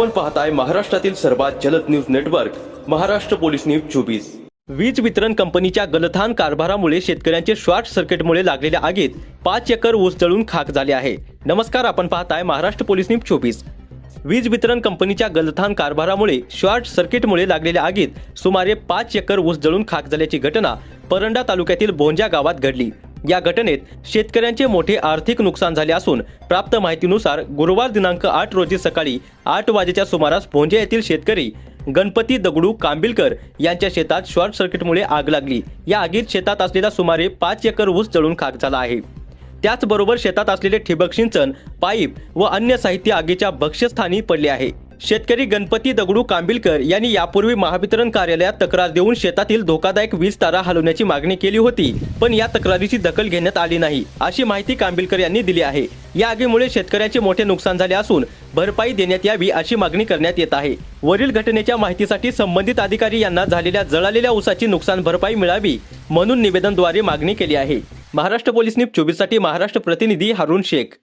आपण पाहताय महाराष्ट्रातील सर्वात जलद news network Maharashtra police news 24। वीज वितरण कंपनीच्या गलथान कारभारामुळे शेतकऱ्यांचे शॉर्ट सर्किटमुळे लागलेल्या आगीत 5 एकर ऊस जळून खाक झाले आहे। नमस्कार, आपण पाहताय महाराष्ट्र पोलीस न्यूज 24। वीज वितरण कंपनीच्या गलथान कारभारामुळे शॉर्ट सर्किटमुळे लागलेल्या आगीत सुमारे 5 एकर ऊस जळून खाक झाल्याची घटना परंडा तालुक्यातील बोंजा गावात घडली। या घटनेत शेतकऱ्यांचे मोठे आर्थिक नुकसान झाले असून प्राप्त माहितीनुसार गुरुवार दिनांक 8 रोजी सकाळी 8 वाजेच्या सुमारास बोंजा येथील शेतकरी गणपती दगडू कांबिलकर यांच्या शेतात शॉर्ट सर्किटमुळे आग लागली। या आगीत शेतात असलेला सुमारे 5 एकर ऊस जळून खाक झाला आहे। त्याचबरोबर शेतात असलेले ठिबक सिंचन पाईप व अन्य साहित्य आगीच्या भक्ष्यस्थानी पडले आहे। शेतकरी गणपती दगडू कांबिलकर यांनी यापूर्वी महावितरण कार्यालयात तक्रार देऊन शेतातील धोकादायक वीज तारा हलवण्याची मागणी केली होती, पण या तक्रारीची दखल घेण्यात आली नाही, अशी माहिती कांबिलकर यांनी दिली आहे। या आगीमुळे शेतकऱ्यांचे मोठे नुकसान झाले असून भरपाई देण्यात यावी अशी मागणी करण्यात येत आहे। वरील घटनेच्या माहितीसाठी संबंधित अधिकारी यांना झालेल्या जळालेल्या ऊसाची नुकसान भरपाई मिळावी म्हणून निवेदनाद्वारे मागणी केली आहे। महाराष्ट्र पोलीस न्यूज 24 साठी महाराष्ट्र प्रतिनिधी हारून शेख।